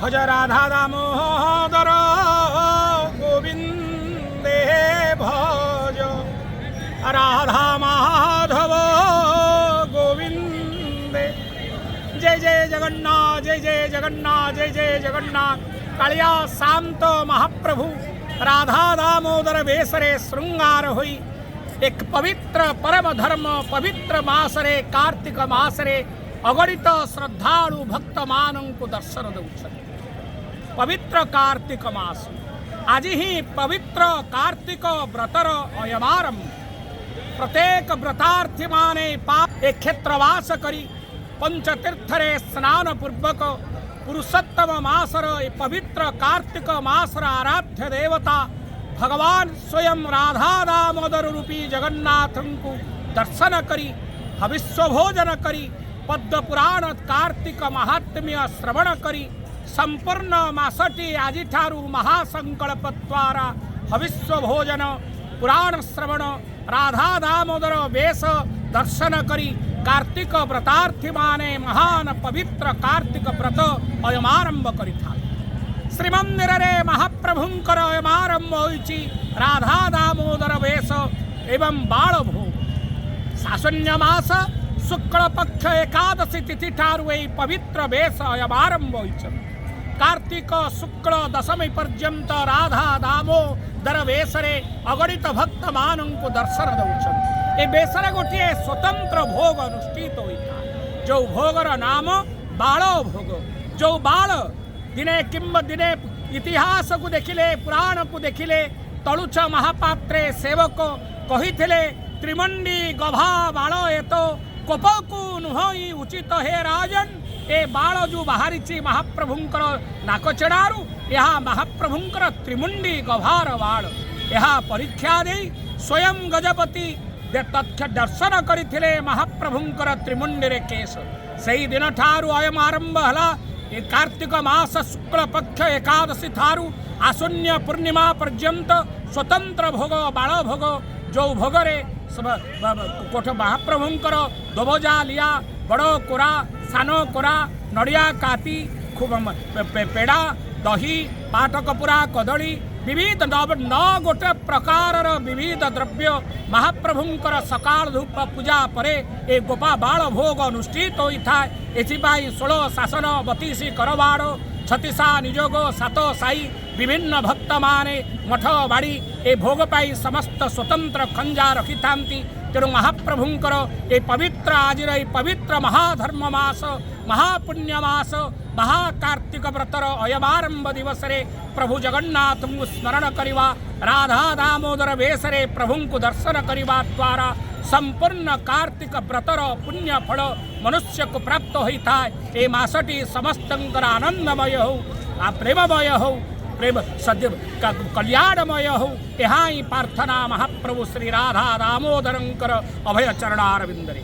भज राधा दामोदर गोविंदे भज राधा माधव गोविंदे। जय जय जगन्नाथ, जय जय जगन्नाथ, जय जय जगन्नाथ। कालिया शांत महाप्रभु राधा दामोदर बेसरे श्रृंगार हुई एक पवित्र परम धर्म पवित्र मासरे कार्तिक मासरे अगणित श्रद्धालु भक्त मानन को दर्शन दौरान पवित्र कार्तिक मास आज ही पवित्र कार्तिक व्रतर अयमारंभ। प्रत्येक व्रतार्थी माने पाप एक क्षेत्रवास करी पंचतीर्थरे स्नान पूर्वक पुरुषोत्तम मासर पवित्र कार्तिक मासर आराध्य देवता भगवान स्वयं राधा दामोदर रूपी जगन्नाथ को दर्शन करी हविष्व भोजन करी पद्म पुराण कार्तिक महात्म्य श्रवण करी संपूर्ण मासटी आज महासंकल्प द्वारा हविष्व भोजन पुराण श्रवण राधा दामोदर वेश दर्शन करी कार्तिक व्रतार्थी माने महान पवित्र कार्तिक व्रत अयमारंभ करिथा। श्रीमंदिर रे महाप्रभुंकर अयमारंभ होइछि राधा दामोदर वेश एवं बाल भोग। साशन्य मास शुक्ल पक्ष एकादशी तिथि ठारू एई पवित्र वेश अयमारंभ होइछि। कार्तिक शुक्ल दशमी पर्यंत राधा दामोदर वेशरे अगणित भक्त मानंकु दर्शन दौछन। ए बेसरे गोटे स्वतंत्र भोग अनुष्ठित होता जो भोगर नाम बाल भोग। जो बाल दिने किंब दिने इतिहास को देखिले पुराण को देखिले तलुच महापात्रे सेवक कहिथिले त्रिमंडी गभा बाल एतो कोपकु नुहई उचित हे राजन। ए बाल जो बाहरी महाप्रभुंकर नाकचेड़ारू यह महाप्रभुंकर त्रिमुंडी गभार बाल यह परीक्षा दे स्वयं गजपति तथ्य दर्शन करथिले महाप्रभुंकर त्रिमुंडी रे केश। सही दिन ठारू अयम आरंभ हला ए कार्तिक मास शुक्ल पक्ष एकादशी ठारू आशून्य पूर्णिमा पर्यंत स्वतंत्र भोग बाल भोग। जो भोगरे कोठ महाप्रभुंकर दोबजा लिया बड़ कोरा सान कोरा नड़िया काटी खूब पेड़ा दही पाटकपुरा कदली विविध नौ गोटे प्रकार विविध द्रव्य महाप्रभुंकर सकाल धूप पूजा परे ए गोपा बाल भोग अनुष्ठित होता है। एथिपाई 16 शासन 32 करवाड़ 36 निजोग 7 साई विभिन्न भक्त माने मठ बाड़ी ए भोग पाई समस्त स्वतंत्र खंजा रखि थांती। तेणु महाप्रभुंकर ए पवित्र आज पवित्र महाधर्म मास महापुण्य मास महाकार्तिक व्रतर अयमारंभ दिवस रे प्रभु जगन्नाथ को स्मरण करिवा राधा दामोदर वेशरे प्रभु को दर्शन करिवा द्वारा संपूर्ण कार्तिक व्रतर पुण्य फल मनुष्य को प्राप्त होता है। ए मासटी समस्तंकर आनंदमय हो प्रेममय हो प्रेम सद्य कल्याणमय हो यहाँ प्रार्थना महाप्रभु श्री राधा दामोदरंकर अभय चरणारविंदरे।